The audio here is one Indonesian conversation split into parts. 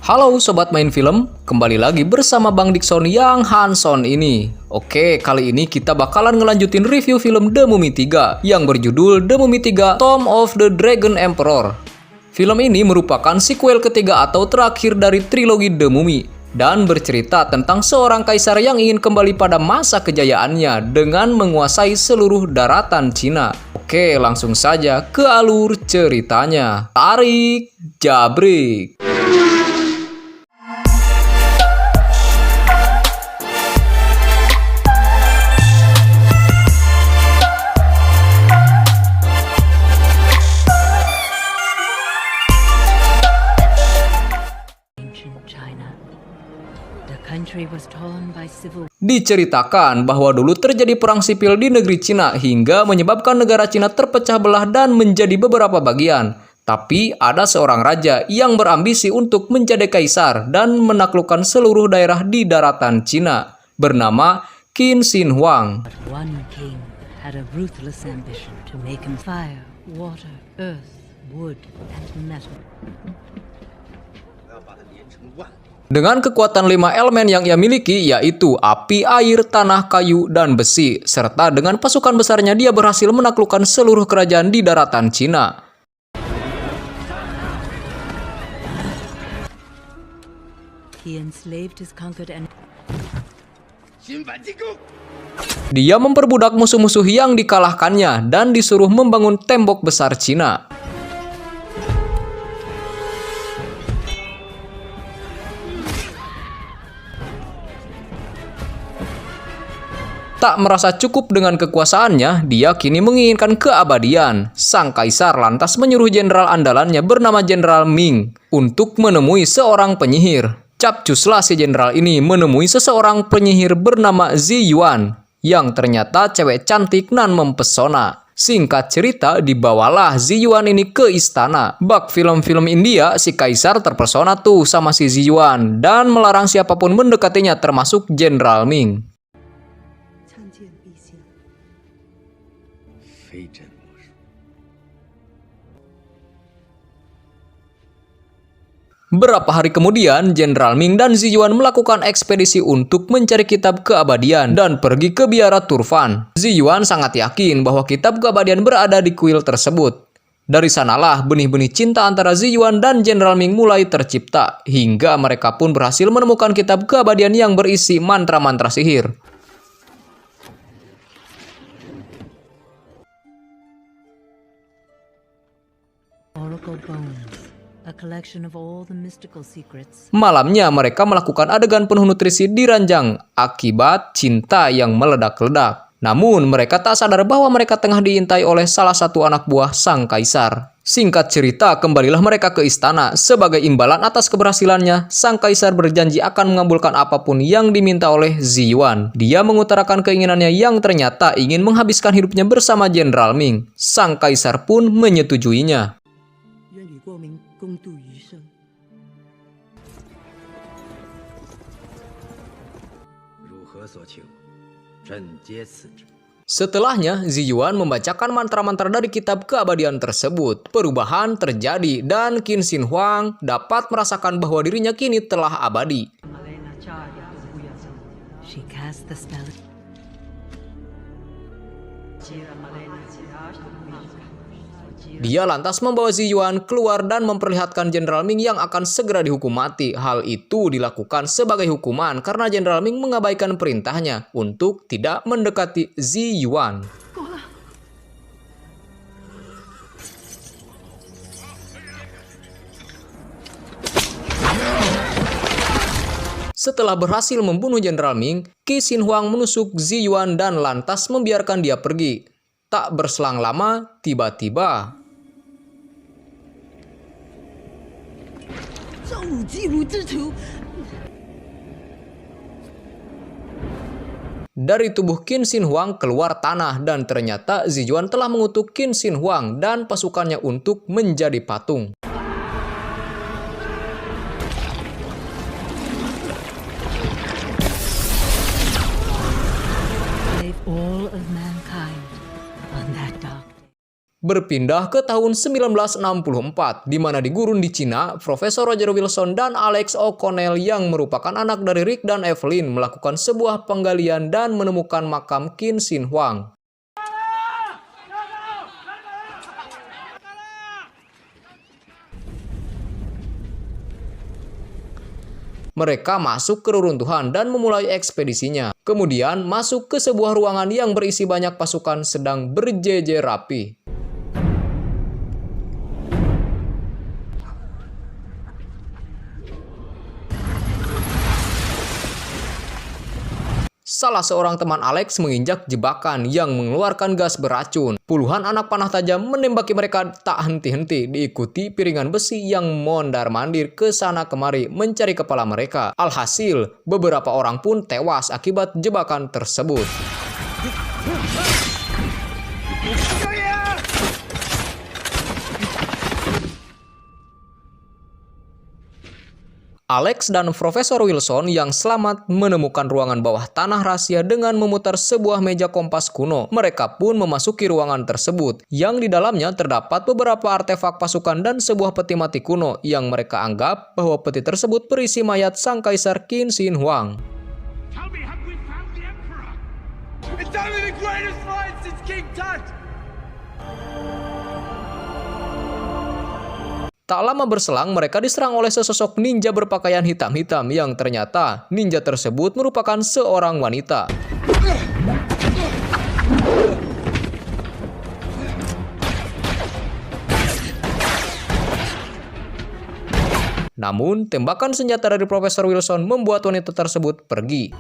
Halo Sobat Main Film, kembali lagi bersama Bang Dikson yang Hanson ini. Oke, kali ini kita bakalan ngelanjutin review film The Mummy 3 yang berjudul The Mummy 3 Tomb of the Dragon Emperor. Film ini merupakan sequel ketiga atau terakhir dari trilogi The Mummy dan bercerita tentang seorang kaisar yang ingin kembali pada masa kejayaannya dengan menguasai seluruh daratan Cina. Oke, langsung saja ke alur ceritanya. Tarik, jabrik. Diceritakan bahwa dulu terjadi perang sipil di negeri Cina hingga menyebabkan negara Cina terpecah belah dan menjadi beberapa bagian. Tapi ada seorang raja yang berambisi untuk menjadi kaisar dan menaklukkan seluruh daerah di daratan Cina, bernama Qin Shi Huang. One king had a ruthless ambition to make him fire, water, earth, wood, and metal. Dengan kekuatan 5 elemen yang ia miliki, yaitu api, air, tanah, kayu, dan besi, serta dengan pasukan besarnya dia berhasil menaklukkan seluruh kerajaan di daratan Cina. Dia memperbudak musuh-musuh yang dikalahkannya dan disuruh membangun tembok besar Cina. Tak merasa cukup dengan kekuasaannya, dia kini menginginkan keabadian. Sang kaisar lantas menyuruh jenderal andalannya bernama Jenderal Ming untuk menemui seorang penyihir. Capcuslah si jenderal ini menemui seseorang penyihir bernama Zi Yuan yang ternyata cewek cantik nan mempesona. Singkat cerita, dibawalah Zi Yuan ini ke istana. Bak film-film India, si kaisar terpesona tuh sama si Zi Yuan dan melarang siapapun mendekatinya termasuk Jenderal Ming. Beberapa hari kemudian, Jenderal Ming dan Zi Yuan melakukan ekspedisi untuk mencari kitab keabadian dan pergi ke biara Turfan. Zi Yuan sangat yakin bahwa kitab keabadian berada di kuil tersebut. Dari sanalah benih-benih cinta antara Zi Yuan dan Jenderal Ming mulai tercipta, hingga mereka pun berhasil menemukan kitab keabadian yang berisi mantra-mantra sihir. Malamnya mereka melakukan adegan penuh nutrisi di ranjang akibat cinta yang meledak-ledak. Namun mereka tak sadar bahwa mereka tengah diintai oleh salah satu anak buah sang kaisar. Singkat cerita, kembalilah mereka ke istana. Sebagai imbalan atas keberhasilannya, sang kaisar berjanji akan mengabulkan apapun yang diminta oleh Zi Yuan. Dia mengutarakan keinginannya yang ternyata ingin menghabiskan hidupnya bersama Jenderal Ming. Sang kaisar pun menyetujuinya. Setelahnya, Zi Yuan membacakan mantra-mantra dari kitab keabadian tersebut. Perubahan terjadi dan Qin Shi Huang dapat merasakan bahwa dirinya kini telah abadi. Dia lantas membawa Zi Yuan keluar dan memperlihatkan Jenderal Ming yang akan segera dihukum mati. Hal itu dilakukan sebagai hukuman karena Jenderal Ming mengabaikan perintahnya untuk tidak mendekati Zi Yuan. Setelah berhasil membunuh Jenderal Ming, Qin Shi Huang menusuk Zi Yuan dan lantas membiarkan dia pergi. Tak berselang lama, tiba-tiba dari tubuh Qin Shi Huang keluar tanah dan ternyata Zi Yuan telah mengutuk Qin Shi Huang dan pasukannya untuk menjadi patung. Berpindah ke tahun 1964, di mana di gurun di Cina, Profesor Roger Wilson dan Alex O'Connell yang merupakan anak dari Rick dan Evelyn melakukan sebuah penggalian dan menemukan makam Qin Shi Huang. Mereka masuk ke reruntuhan dan memulai ekspedisinya. Kemudian masuk ke sebuah ruangan yang berisi banyak pasukan sedang berjejer rapi. Salah seorang teman Alex menginjak jebakan yang mengeluarkan gas beracun. Puluhan anak panah tajam menembaki mereka tak henti-henti, diikuti piringan besi yang mondar-mandir ke sana kemari mencari kepala mereka. Alhasil, beberapa orang pun tewas akibat jebakan tersebut. Alex dan Profesor Wilson yang selamat menemukan ruangan bawah tanah rahasia dengan memutar sebuah meja kompas kuno. Mereka pun memasuki ruangan tersebut, yang di dalamnya terdapat beberapa artefak pasukan dan sebuah peti mati kuno yang mereka anggap bahwa peti tersebut berisi mayat sang kaisar Qin Shi Huang. Tell me, have we found the Emperor? It's only the greatest fight since King Tut! Tak lama berselang, mereka diserang oleh sesosok ninja berpakaian hitam-hitam yang ternyata ninja tersebut merupakan seorang wanita. Namun, tembakan senjata dari Profesor Wilson membuat wanita tersebut pergi.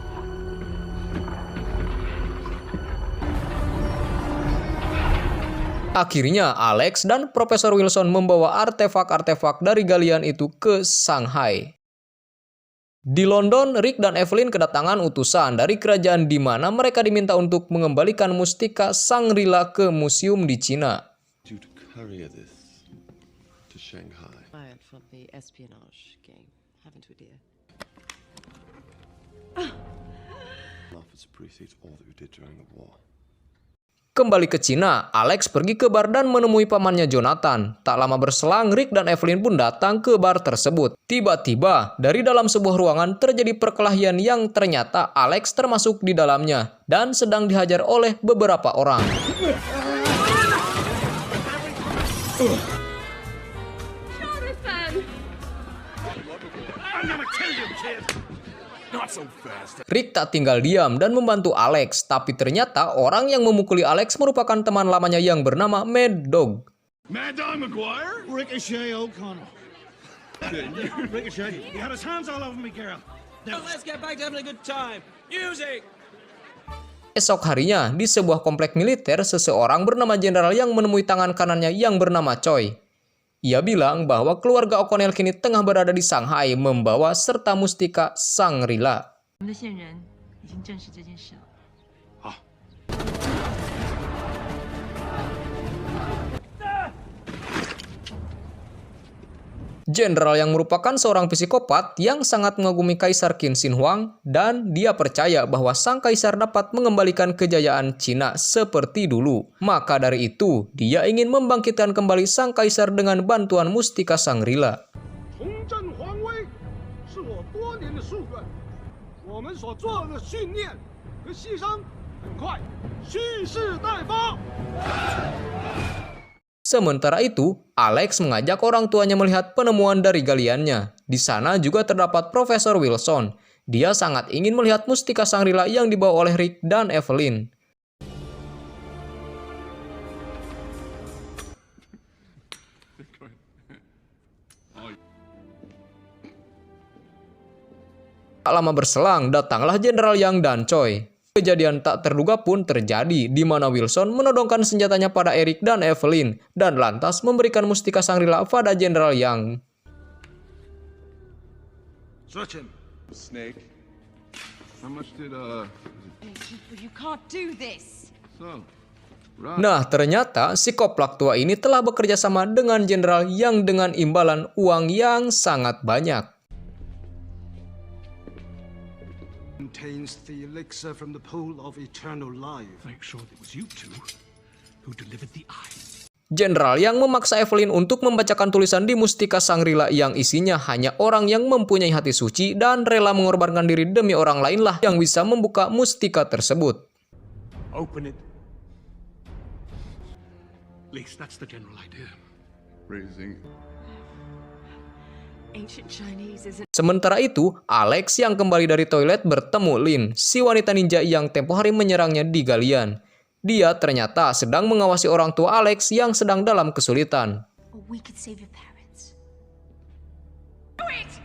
Akhirnya, Alex dan Profesor Wilson membawa artefak-artefak dari galian itu ke Shanghai. Di London, Rick dan Evelyn kedatangan utusan dari kerajaan di mana mereka diminta untuk mengembalikan mustika Shangri-La ke museum di Cina. Due to courier this to Shanghai. Fired from the espionage game, haven't we, dear? Office precedes all that we did during the war. Kembali ke Cina, Alex pergi ke bar dan menemui pamannya Jonathan. Tak lama berselang, Rick dan Evelyn pun datang ke bar tersebut. Tiba-tiba, dari dalam sebuah ruangan terjadi perkelahian yang ternyata Alex termasuk di dalamnya dan sedang dihajar oleh beberapa orang. Rick tak tinggal diam dan membantu Alex, tapi ternyata orang yang memukuli Alex merupakan teman lamanya yang bernama Mad Dog. Mad Dog McGuire? Ricochet O'Connell. Ricochet, he had his hands all over me, girl. Let's get back to having a good time. Music! Esok harinya, di sebuah komplek militer, seseorang bernama Jenderal yang menemui tangan kanannya yang bernama Choi. Ia bilang bahwa keluarga O'Connell kini tengah berada di Shanghai membawa serta mustika Shangri-La. Jenderal yang merupakan seorang psikopat yang sangat mengagumi Kaisar Qin Shi Huang dan dia percaya bahwa sang kaisar dapat mengembalikan kejayaan Cina seperti dulu. Maka dari itu, dia ingin membangkitkan kembali sang kaisar dengan bantuan mustika Shangri-La. Sementara itu, Alex mengajak orang tuanya melihat penemuan dari galiannya. Di sana juga terdapat Profesor Wilson. Dia sangat ingin melihat mustika Shangri-La yang dibawa oleh Rick dan Evelyn. Tak lama berselang, datanglah Jenderal Yang dan Choi. Kejadian tak terduga pun terjadi, di mana Wilson menodongkan senjatanya pada Eric dan Evelyn, dan lantas memberikan mustika Shangri-La pada Jenderal Yang. Search him. Snake. How much did You can't do this. so? Nah, ternyata si koplak tua ini telah bekerja sama dengan Jenderal Yang dengan imbalan uang yang sangat banyak. Contains the elixir from the pool of eternal life. Make sure it was you two who delivered the eye. Jenderal Yang memaksa Evelyn untuk membacakan tulisan di Mustika Shangri-La yang isinya hanya orang yang mempunyai hati suci dan rela mengorbankan diri demi orang lainlah yang bisa membuka mustika tersebut. Open it. At least that's the general idea. Raising. Ancient Chinese isn't. Sementara itu, Alex yang kembali dari toilet bertemu Lin, si wanita ninja yang tempo hari menyerangnya di galian. Dia ternyata sedang mengawasi orang tua Alex yang sedang dalam kesulitan. Or we could save your parents.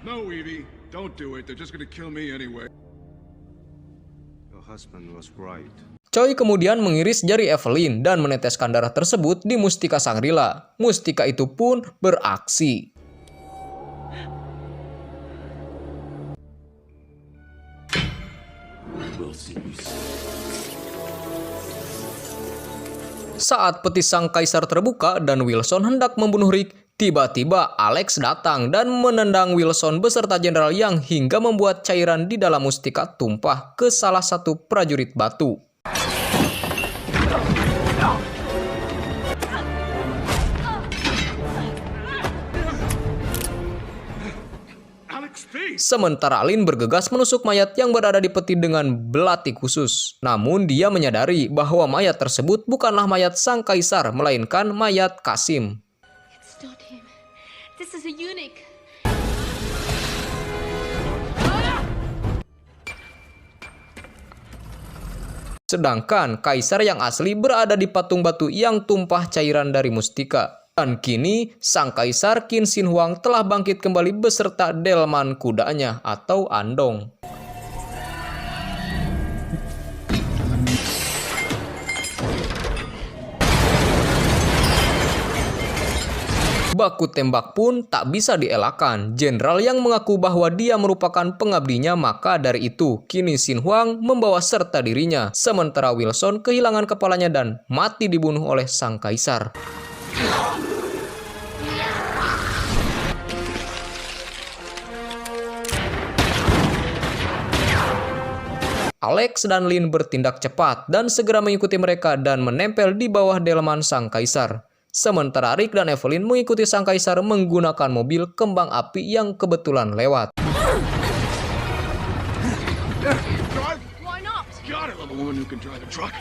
No, Evie, don't do it. They're just gonna kill me anyway. Your husband was right. Choi kemudian mengiris jari Evelyn dan meneteskan darah tersebut di Mustika Shangri-La. Mustika itu pun beraksi. Saat peti sang kaisar terbuka dan Wilson hendak membunuh Rick, tiba-tiba Alex datang dan menendang Wilson beserta Jenderal Yang hingga membuat cairan di dalam mustika tumpah ke salah satu prajurit batu. Sementara Lin bergegas menusuk mayat yang berada di peti dengan belati khusus. Namun dia menyadari bahwa mayat tersebut bukanlah mayat sang kaisar, melainkan mayat Kasim. It's not him. This is a eunuch. Sedangkan kaisar yang asli berada di patung batu yang tumpah cairan dari mustika. Dan kini, sang kaisar Qin Shi Huang telah bangkit kembali beserta delman kudanya atau Andong. Baku tembak pun tak bisa dielakkan. Jenderal Yang mengaku bahwa dia merupakan pengabdinya, maka dari itu Qin Shi Huang membawa serta dirinya. Sementara Wilson kehilangan kepalanya dan mati dibunuh oleh sang kaisar. Alex dan Lin bertindak cepat dan segera mengikuti mereka dan menempel di bawah delman sang kaisar. Sementara Rick dan Evelyn mengikuti sang kaisar menggunakan mobil kembang api yang kebetulan lewat. Why not? God, I love a woman who can drive a truck.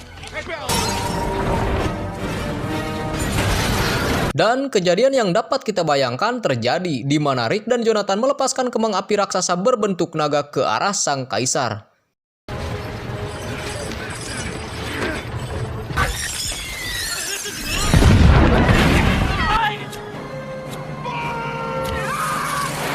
Dan kejadian yang dapat kita bayangkan terjadi di mana Rick dan Jonathan melepaskan kembang api raksasa berbentuk naga ke arah sang kaisar.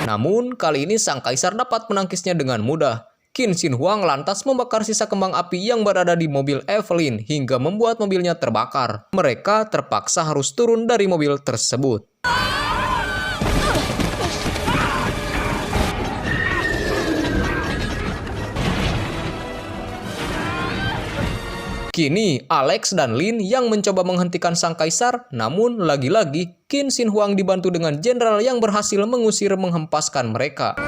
Namun, kali ini sang kaisar dapat menangkisnya dengan mudah. Qin Shi Huang lantas membakar sisa kembang api yang berada di mobil Evelyn hingga membuat mobilnya terbakar. Mereka terpaksa harus turun dari mobil tersebut. Kini, Alex dan Lin yang mencoba menghentikan sang kaisar, namun lagi-lagi Qin Shi Huang dibantu dengan jenderal yang berhasil mengusir menghempaskan mereka.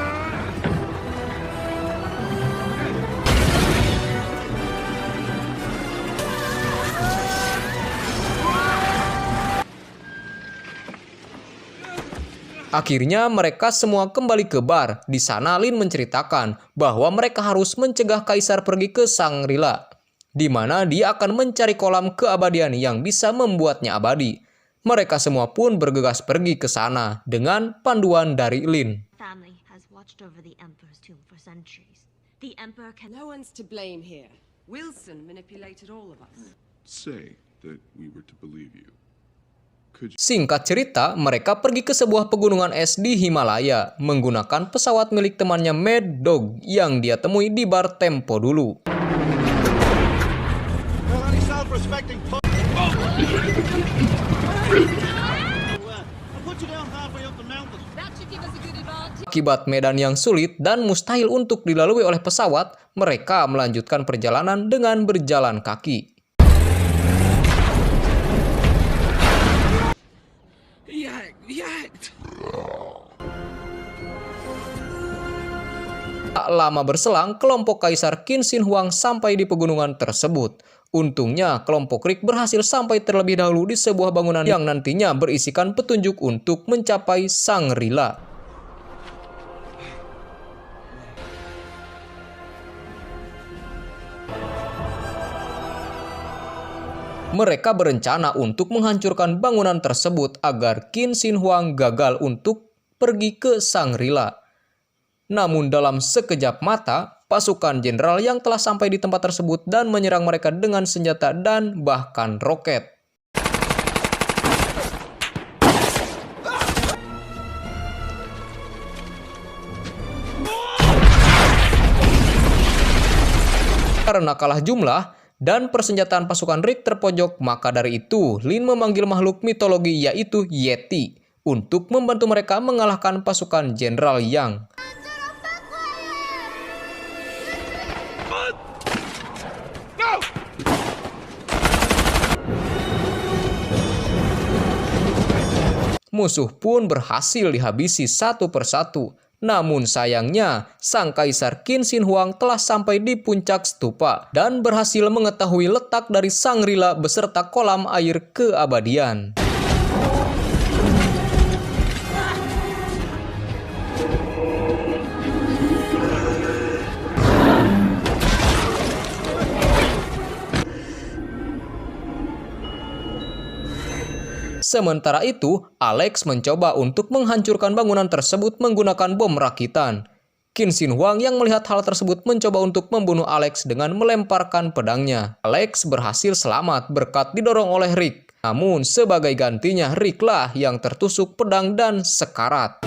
Akhirnya mereka semua kembali ke bar. Di sana Lin menceritakan bahwa mereka harus mencegah kaisar pergi ke Shangri-La, di mana dia akan mencari kolam keabadian yang bisa membuatnya abadi. Mereka semua pun bergegas pergi ke sana dengan panduan dari Lin. Family has watched over the Emperor's tomb for centuries. The Emperor can... No one's to blame here. Wilson manipulated all of us. Say that we were to believe you. Singkat cerita, mereka pergi ke sebuah pegunungan es di Himalaya menggunakan pesawat milik temannya Mad Dog yang dia temui di bar tempo dulu. Akibat medan yang sulit dan mustahil untuk dilalui oleh pesawat, mereka melanjutkan perjalanan dengan berjalan kaki. Tak lama berselang, kelompok Kaisar Qin Shi Huang sampai di pegunungan tersebut. Untungnya, kelompok Rick berhasil sampai terlebih dahulu di sebuah bangunan yang nantinya berisikan petunjuk untuk mencapai Shangri-La. Mereka berencana untuk menghancurkan bangunan tersebut agar Qin Shi Huang gagal untuk pergi ke Shangri-La. Namun dalam sekejap mata, pasukan jenderal yang telah sampai di tempat tersebut dan menyerang mereka dengan senjata dan bahkan roket. Karena kalah jumlah dan persenjataan pasukan Rick terpojok, maka dari itu Lin memanggil makhluk mitologi yaitu Yeti untuk membantu mereka mengalahkan pasukan Jenderal Yang. Musuh pun berhasil dihabisi satu persatu. Namun sayangnya, sang Kaisar Qin Shi Huang telah sampai di puncak stupa dan berhasil mengetahui letak dari Shangri-La beserta kolam air keabadian. Sementara itu, Alex mencoba untuk menghancurkan bangunan tersebut menggunakan bom rakitan. Qin Shi Huang yang melihat hal tersebut mencoba untuk membunuh Alex dengan melemparkan pedangnya. Alex berhasil selamat berkat didorong oleh Rick. Namun sebagai gantinya Rick lah yang tertusuk pedang dan sekarat.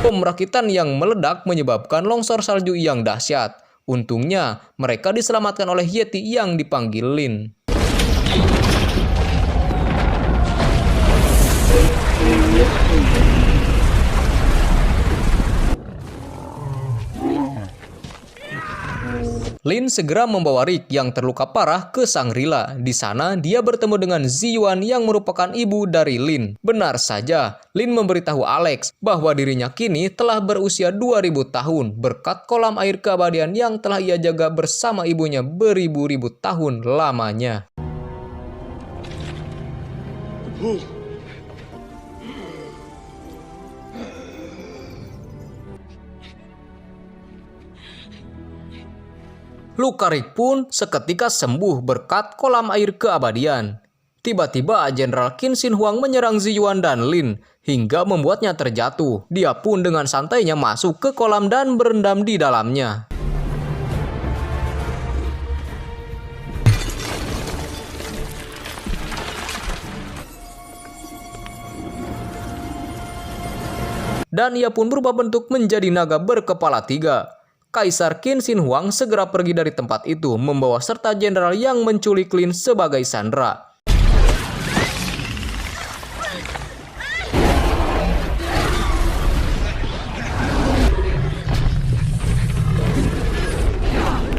Bom rakitan yang meledak menyebabkan longsor salju yang dahsyat. Untungnya, mereka diselamatkan oleh Yeti yang dipanggil Lin. Lin segera membawa Rick yang terluka parah ke Shangri-La. Di sana, dia bertemu dengan Ziyuan yang merupakan ibu dari Lin. Benar saja, Lin memberitahu Alex bahwa dirinya kini telah berusia 2000 tahun berkat kolam air keabadian yang telah ia jaga bersama ibunya beribu-ribu tahun lamanya. Luka Rick pun seketika sembuh berkat kolam air keabadian. Tiba-tiba Jenderal Qin Shi Huang menyerang Ziyuan dan Lin hingga membuatnya terjatuh. Dia pun dengan santainya masuk ke kolam dan berendam di dalamnya. Dan ia pun berubah bentuk menjadi naga berkepala 3. Kaisar Qin Shi Huang segera pergi dari tempat itu membawa serta jenderal yang menculik Lin sebagai sandera.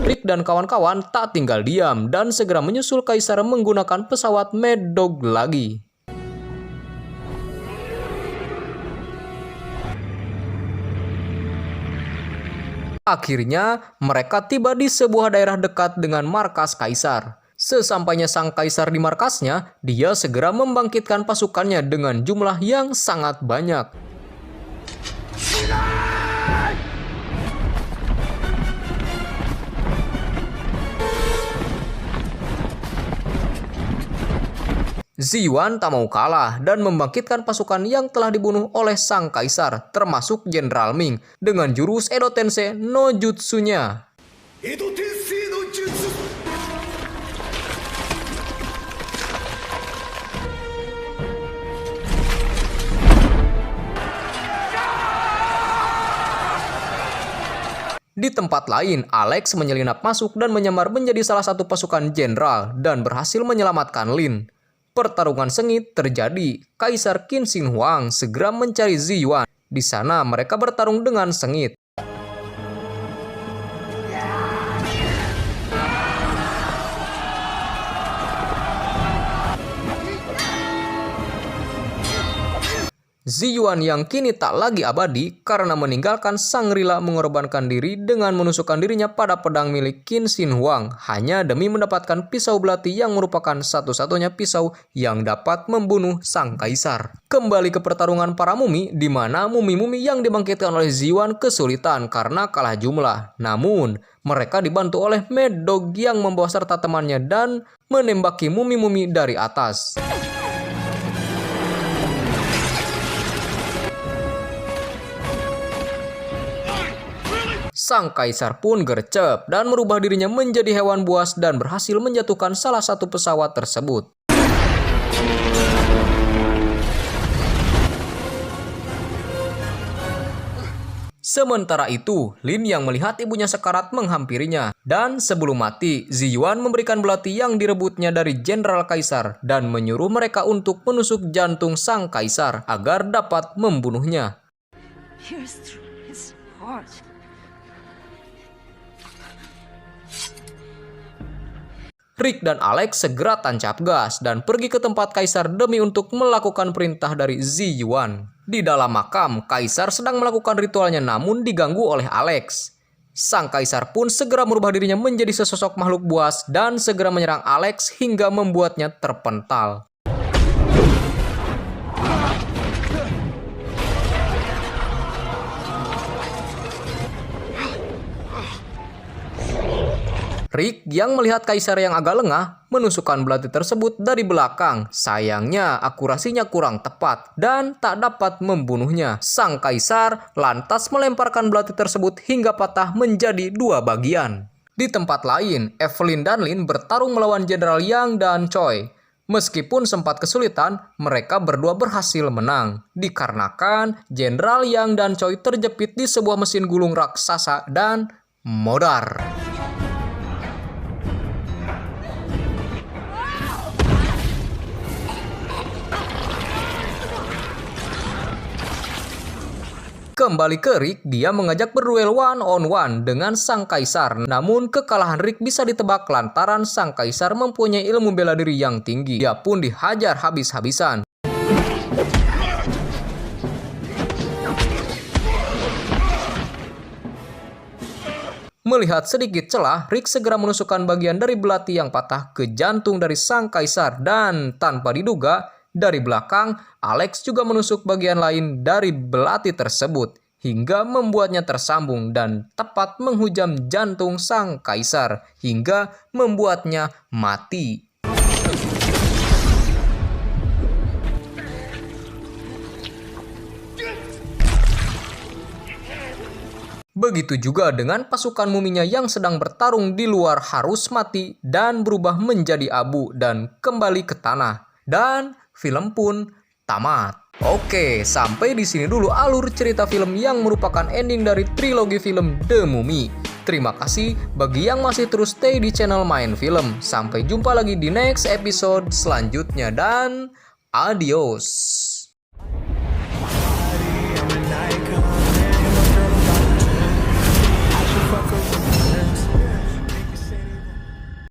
Rick dan kawan-kawan tak tinggal diam dan segera menyusul Kaisar menggunakan pesawat Mad Dog lagi. Akhirnya, mereka tiba di sebuah daerah dekat dengan markas Kaisar. Sesampainya sang Kaisar di markasnya, dia segera membangkitkan pasukannya dengan jumlah yang sangat banyak. Ziyuan tak mau kalah dan membangkitkan pasukan yang telah dibunuh oleh sang Kaisar, termasuk Jenderal Ming, dengan jurus Edo Tensei no Jutsu-nya. Edo Tensei no Jutsu. Di tempat lain, Alex menyelinap masuk dan menyamar menjadi salah satu pasukan jenderal dan berhasil menyelamatkan Lin. Pertarungan sengit terjadi. Kaisar Qin Shi Huang segera mencari Ziyuan. Di sana mereka bertarung dengan sengit. Ziyuan yang kini tak lagi abadi karena meninggalkan Shangri-La mengorbankan diri dengan menusukkan dirinya pada pedang milik Qin Shi Huang hanya demi mendapatkan pisau belati yang merupakan satu-satunya pisau yang dapat membunuh sang kaisar. Kembali ke pertarungan para mumi, di mana mumi-mumi yang dibangkitkan oleh Ziyuan kesulitan karena kalah jumlah. Namun, mereka dibantu oleh Mad Dog yang membawa serta temannya dan menembaki mumi-mumi dari atas. Sang kaisar pun gercep dan merubah dirinya menjadi hewan buas dan berhasil menjatuhkan salah satu pesawat tersebut. Sementara itu, Lin yang melihat ibunya sekarat menghampirinya. Dan sebelum mati, Ziyuan memberikan belati yang direbutnya dari Jenderal Kaisar dan menyuruh mereka untuk menusuk jantung sang kaisar agar dapat membunuhnya. Pierce through his heart. Rick dan Alex segera tancap gas dan pergi ke tempat kaisar demi untuk melakukan perintah dari Ziyuan. Di dalam makam, kaisar sedang melakukan ritualnya namun diganggu oleh Alex. Sang kaisar pun segera merubah dirinya menjadi sesosok makhluk buas dan segera menyerang Alex hingga membuatnya terpental. Rick yang melihat kaisar yang agak lengah menusukkan belati tersebut dari belakang. Sayangnya akurasinya kurang tepat dan tak dapat membunuhnya. Sang kaisar lantas melemparkan belati tersebut hingga patah menjadi dua bagian. Di tempat lain, Evelyn dan Lin bertarung melawan Jenderal Yang dan Choi. Meskipun sempat kesulitan, mereka berdua berhasil menang. Dikarenakan Jenderal Yang dan Choi terjepit di sebuah mesin gulung raksasa dan modar. Kembali ke Rick, dia mengajak berduel one-on-one dengan sang kaisar. Namun kekalahan Rick bisa ditebak lantaran sang kaisar mempunyai ilmu bela diri yang tinggi. Dia pun dihajar habis-habisan. Melihat sedikit celah, Rick segera menusukkan bagian dari belati yang patah ke jantung dari sang kaisar. Dan tanpa diduga, dari belakang, Alex juga menusuk bagian lain dari belati tersebut hingga membuatnya tersambung dan tepat menghujam jantung sang kaisar hingga membuatnya mati. Begitu juga dengan pasukan muminya yang sedang bertarung di luar harus mati dan berubah menjadi abu dan kembali ke tanah. Dan film pun tamat. Oke, sampai di sini dulu alur cerita film yang merupakan ending dari trilogi film The Mummy. Terima kasih bagi yang masih terus stay di channel Main Film. Sampai jumpa lagi di next episode selanjutnya dan adios.